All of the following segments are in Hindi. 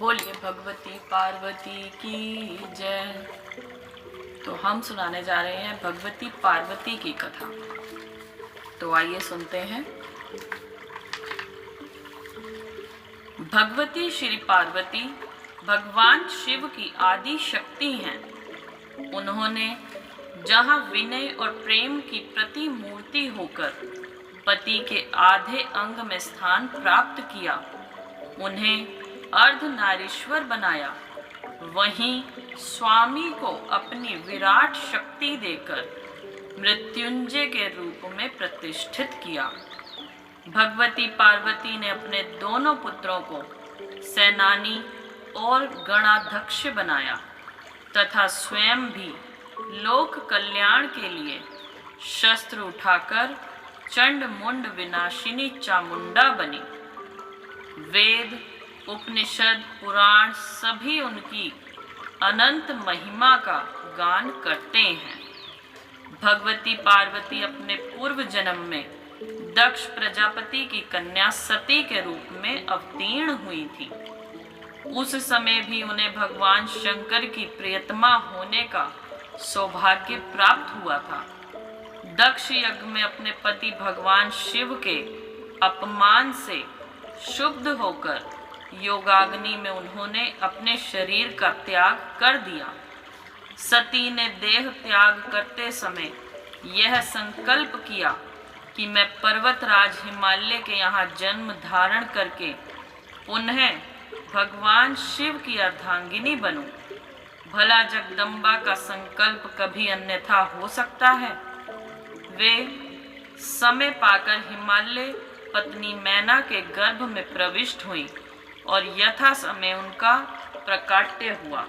बोलिए भगवती पार्वती की जय। तो हम सुनाने जा रहे हैं भगवती पार्वती की कथा। तो आइए सुनते हैं। भगवती श्री पार्वती भगवान शिव की आदि शक्ति हैं। उन्होंने जहाँ विनय और प्रेम की प्रतिमूर्ति होकर पति के आधे अंग में स्थान प्राप्त किया, उन्हें अर्धनारीश्वर बनाया, वहीं स्वामी को अपनी विराट शक्ति देकर मृत्युंजय के रूप में प्रतिष्ठित किया। भगवती पार्वती ने अपने दोनों पुत्रों को सेनानी और गणाध्यक्ष बनाया तथा स्वयं भी लोक कल्याण के लिए शस्त्र उठाकर चंड मुंड विनाशिनी चामुंडा बनी। वेद, उपनिषद, पुराण सभी उनकी अनंत महिमा का गान करते हैं। भगवती पार्वती अपने पूर्व जन्म में दक्ष प्रजापति की कन्या सती के रूप में अवतीर्ण हुई थी। उस समय भी उन्हें भगवान शंकर की प्रियतमा होने का सौभाग्य प्राप्त हुआ था। दक्ष यज्ञ में अपने पति भगवान शिव के अपमान से क्षुब्ध होकर योगाग्नि में उन्होंने अपने शरीर का त्याग कर दिया। सती ने देह त्याग करते समय यह संकल्प किया कि मैं पर्वतराज हिमालय के यहाँ जन्म धारण करके पुनः भगवान शिव की अर्धांगिनी बनूं। भला जगदम्बा का संकल्प कभी अन्यथा हो सकता है? वे समय पाकर हिमालय पत्नी मैना के गर्भ में प्रविष्ट हुई और यथा समय उनका प्रकाट्य हुआ।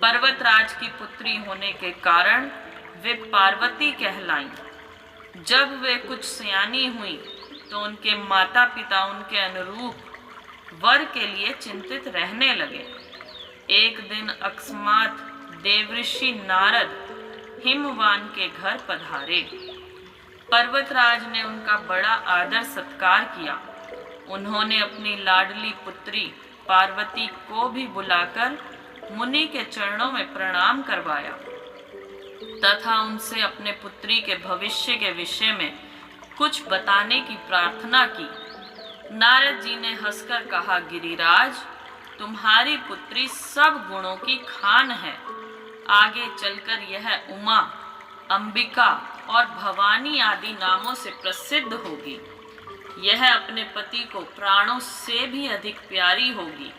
पर्वतराज की पुत्री होने के कारण वे पार्वती कहलाईं। जब वे कुछ सयानी हुई तो उनके माता पिता उनके अनुरूप वर के लिए चिंतित रहने लगे। एक दिन अकस्मात देवऋषि नारद हिमवान के घर पधारे। पर्वतराज ने उनका बड़ा आदर सत्कार किया। उन्होंने अपनी लाडली पुत्री पार्वती को भी बुलाकर मुनि के चरणों में प्रणाम करवाया तथा उनसे अपने पुत्री के भविष्य के विषय में कुछ बताने की प्रार्थना की। नारद जी ने हंसकर कहा, गिरिराज, तुम्हारी पुत्री सब गुणों की खान है। आगे चलकर यह उमा, अंबिका और भवानी आदि नामों से प्रसिद्ध होगी। यह अपने पति को प्राणों से भी अधिक प्यारी होगी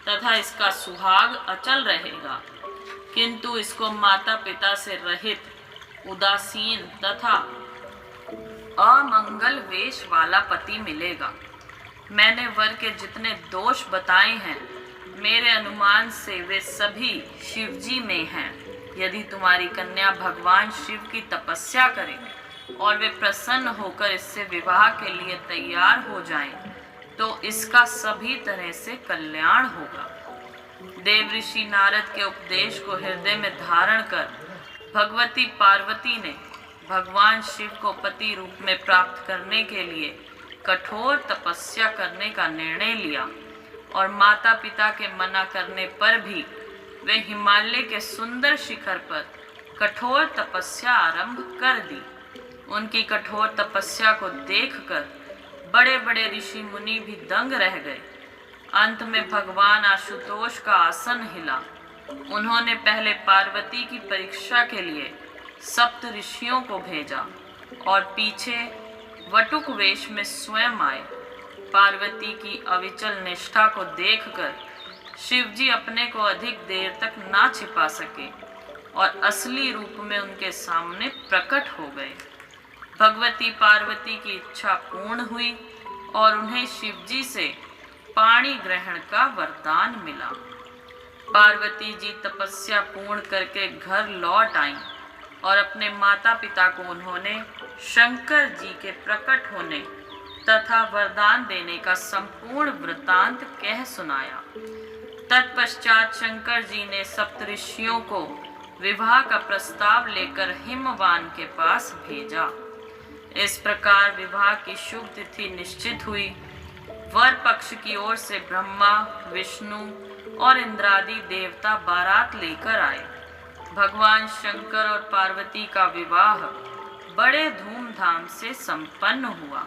तथा इसका सुहाग अचल रहेगा, किंतु इसको माता पिता से रहित, उदासीन तथा अमंगल वेश वाला पति मिलेगा। मैंने वर के जितने दोष बताए हैं, मेरे अनुमान से वे सभी शिवजी में हैं। यदि तुम्हारी कन्या भगवान शिव की तपस्या करे और वे प्रसन्न होकर इससे विवाह के लिए तैयार हो जाएं, तो इसका सभी तरह से कल्याण होगा। देवऋषि नारद के उपदेश को हृदय में धारण कर भगवती पार्वती ने भगवान शिव को पति रूप में प्राप्त करने के लिए कठोर तपस्या करने का निर्णय लिया और माता पिता के मना करने पर भी वे हिमालय के सुंदर शिखर पर कठोर तपस्या आरंभ कर दी। उनकी कठोर तपस्या को देखकर बड़े बड़े ऋषि मुनि भी दंग रह गए। अंत में भगवान आशुतोष का आसन हिला। उन्होंने पहले पार्वती की परीक्षा के लिए सप्त ऋषियों को भेजा और पीछे वटुक वेश में स्वयं आए। पार्वती की अविचल निष्ठा को देखकर शिवजी अपने को अधिक देर तक ना छिपा सके और असली रूप में उनके सामने प्रकट हो गए। भगवती पार्वती की इच्छा पूर्ण हुई और उन्हें शिवजी से पाणी ग्रहण का वरदान मिला। पार्वती जी तपस्या पूर्ण करके घर लौट आईं और अपने माता पिता को उन्होंने शंकर जी के प्रकट होने तथा वरदान देने का संपूर्ण वृतांत कह सुनाया। तत्पश्चात शंकर जी ने सप्तऋषियों को विवाह का प्रस्ताव लेकर हिमवान के पास भेजा। इस प्रकार विवाह की शुभ तिथि निश्चित हुई। वर पक्ष की ओर से ब्रह्मा, विष्णु और इंद्रादि देवता बारात लेकर आए। भगवान शंकर और पार्वती का विवाह बड़े धूमधाम से संपन्न हुआ।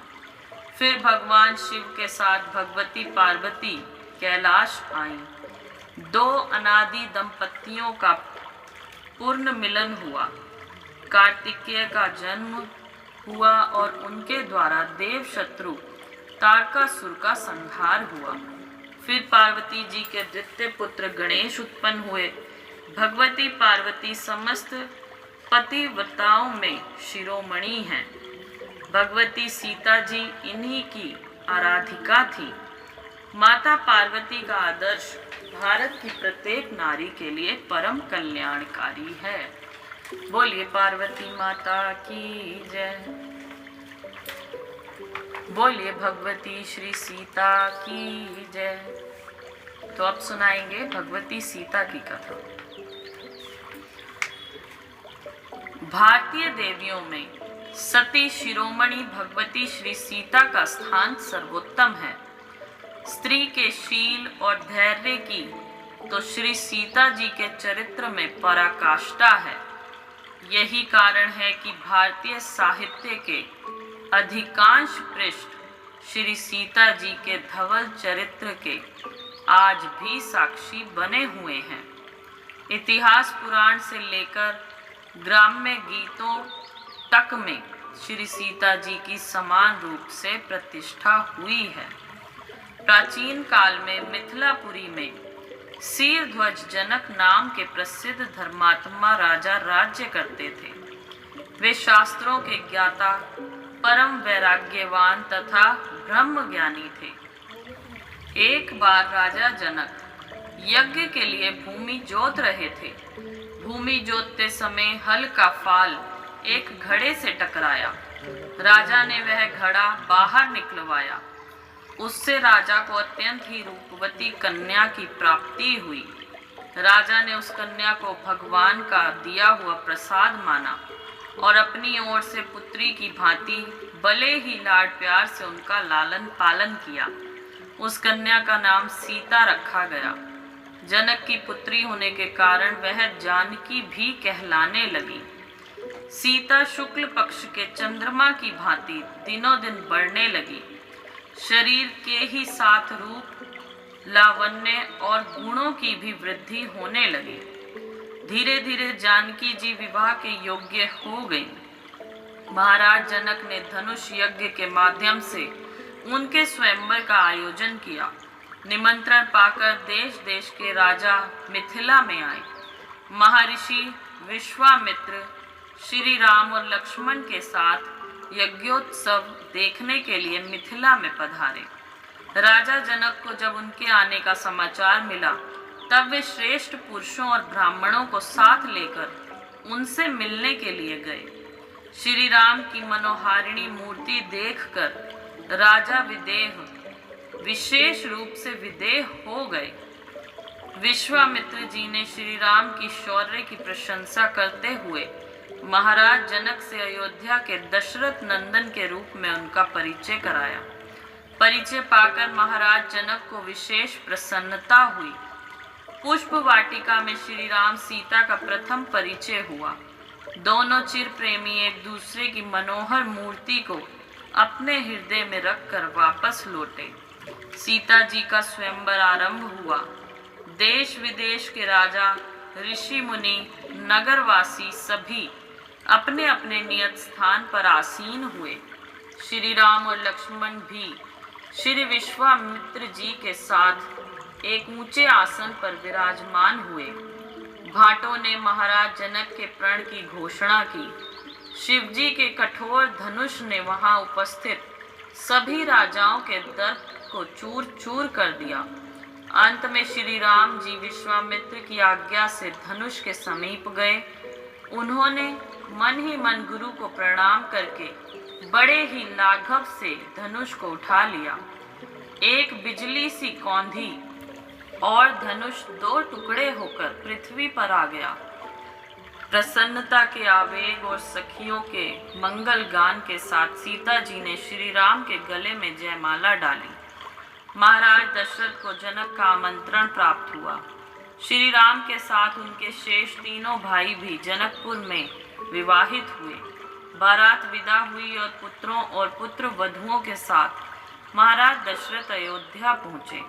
फिर भगवान शिव के साथ भगवती पार्वती कैलाश आईं। 2 अनादि दंपतियों का पूर्ण मिलन हुआ। कार्तिकेय का जन्म हुआ और उनके द्वारा देव शत्रु तारकासुर का संहार हुआ। फिर पार्वती जी के द्वितीय पुत्र गणेश उत्पन्न हुए। भगवती पार्वती समस्त पतिव्रताओं में शिरोमणि हैं। भगवती सीता जी इन्हीं की आराधिका थी। माता पार्वती का आदर्श भारत की प्रत्येक नारी के लिए परम कल्याणकारी है। बोलिए पार्वती माता की जय। बोलिए भगवती श्री सीता की जय। तो अब सुनाएंगे भगवती सीता की कथा। भारतीय देवियों में सती शिरोमणि भगवती श्री सीता का स्थान सर्वोत्तम है। स्त्री के शील और धैर्य की तो श्री सीता जी के चरित्र में पराकाष्ठा है। यही कारण है कि भारतीय साहित्य के अधिकांश पृष्ठ श्री सीता जी के धवल चरित्र के आज भी साक्षी बने हुए हैं। इतिहास पुराण से लेकर ग्राम्य गीतों तक में श्री सीता जी की समान रूप से प्रतिष्ठा हुई है। प्राचीन काल में मिथिलापुरी में शीरध्वज जनक नाम के प्रसिद्ध धर्मात्मा राजा राज्य करते थे। वे शास्त्रों के ज्ञाता, परम वैराग्यवान तथा ब्रह्म ज्ञानी थे। एक बार राजा जनक यज्ञ के लिए भूमि जोत रहे थे। भूमि जोतते समय हल का फाल एक घड़े से टकराया। राजा ने वह घड़ा बाहर निकलवाया। उससे राजा को अत्यंत ही रूपवती कन्या की प्राप्ति हुई। राजा ने उस कन्या को भगवान का दिया हुआ प्रसाद माना और अपनी ओर से पुत्री की भांति भले ही लाड प्यार से उनका लालन पालन किया। उस कन्या का नाम सीता रखा गया। जनक की पुत्री होने के कारण वह जानकी भी कहलाने लगी। सीता शुक्ल पक्ष के चंद्रमा की भांति दिनों दिन बढ़ने लगी। शरीर के ही साथ रूप, लावण्य और गुणों की भी वृद्धि होने लगी। धीरे धीरे जानकी जी विवाह के योग्य हो गई। महाराज जनक ने धनुष यज्ञ के माध्यम से उनके स्वयंवर का आयोजन किया। निमंत्रण पाकर देश देश के राजा मिथिला में आए। महर्षि विश्वामित्र श्री राम और लक्ष्मण के साथ यज्ञोत्सव देखने के लिए मिथिला में पधारे। राजा जनक को जब उनके आने का समाचार मिला, तब वे श्रेष्ठ पुरुषों और ब्राह्मणों को साथ लेकर उनसे मिलने के लिए गए। श्री राम की मनोहारिणी मूर्ति देखकर राजा विशेष रूप से विदेह हो गए। विश्वामित्र जी ने श्री राम की शौर्य की प्रशंसा करते हुए महाराज जनक से अयोध्या के दशरथ नंदन के रूप में उनका परिचय कराया। परिचय पाकर महाराज जनक को विशेष प्रसन्नता हुई। पुष्प वाटिका में श्री राम सीता का प्रथम परिचय हुआ। दोनों चिर प्रेमी एक दूसरे की मनोहर मूर्ति को अपने हृदय में रखकर वापस लौटे। सीता जी का स्वयंवर आरंभ हुआ। देश विदेश के राजा, ऋषि मुनि, नगरवासी सभी अपने अपने नियत स्थान पर आसीन हुए। श्री राम और लक्ष्मण भी श्री विश्वामित्र जी के साथ एक ऊंचे आसन पर विराजमान हुए। भाटों ने महाराज जनक के प्रण की घोषणा की। शिवजी के कठोर धनुष ने वहां उपस्थित सभी राजाओं के दर्प को चूर चूर कर दिया। अंत में श्री राम जी विश्वामित्र की आज्ञा से धनुष के समीप गए। उन्होंने मन ही मन गुरु को प्रणाम करके बड़े ही लाघव से धनुष को उठा लिया। एक बिजली सी कौंधी और धनुष 2 टुकड़े होकर पृथ्वी पर आ गया। प्रसन्नता के आवेग और सखियों के मंगल गान के साथ सीता जी ने श्री राम के गले में जयमाला डाली। महाराज दशरथ को जनक का आमंत्रण प्राप्त हुआ। श्री राम के साथ उनके शेष तीनों भाई भी जनकपुर में विवाहित हुए। बारात विदा हुई और पुत्रों और पुत्र वधुओं के साथ महाराज दशरथ अयोध्या पहुँचे।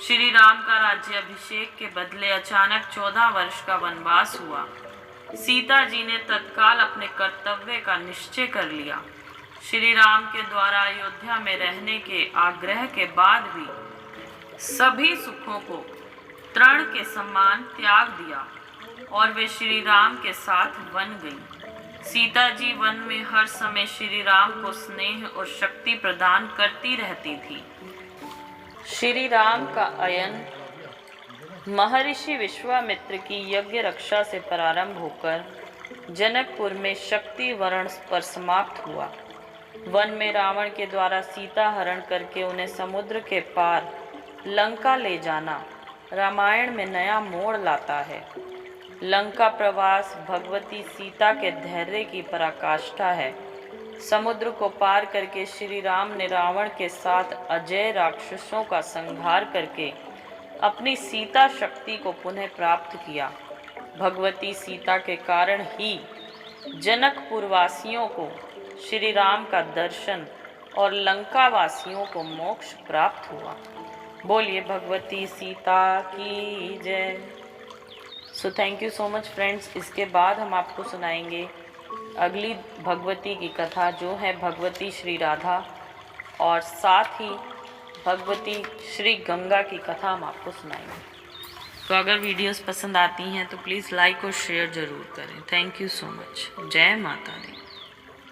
श्री राम का राज्याभिषेक के बदले अचानक 14 वर्ष का वनवास हुआ। सीता जी ने तत्काल अपने कर्तव्य का निश्चय कर लिया। श्री राम के द्वारा अयोध्या में रहने के आग्रह के बाद भी सभी सुखों को तृण के समान त्याग दिया और वे श्री राम के साथ वन गईं। सीता जी वन में हर समय श्री राम को स्नेह और शक्ति प्रदान करती रहती थी। श्री राम का अयन महर्षि विश्वामित्र की यज्ञ रक्षा से प्रारंभ होकर जनकपुर में शक्ति वर्ण पर समाप्त हुआ। वन में रावण के द्वारा सीता हरण करके उन्हें समुद्र के पार लंका ले जाना रामायण में नया मोड़ लाता है। लंका प्रवास भगवती सीता के धैर्य की पराकाष्ठा है। समुद्र को पार करके श्री राम ने रावण के साथ अजय राक्षसों का संहार करके अपनी सीता शक्ति को पुनः प्राप्त किया। भगवती सीता के कारण ही जनकपुर वासियों को श्री राम का दर्शन और लंका वासियों को मोक्ष प्राप्त हुआ। बोलिए भगवती सीता की जय। So thank you so much friends. इसके बाद हम आपको सुनाएंगे अगली भगवती की कथा, जो है भगवती श्री राधा, और साथ ही भगवती श्री गंगा की कथा हम आपको सुनाएंगे। तो अगर वीडियोस पसंद आती हैं तो प्लीज़ लाइक और शेयर ज़रूर करें। Thank you so much. जय माता दी।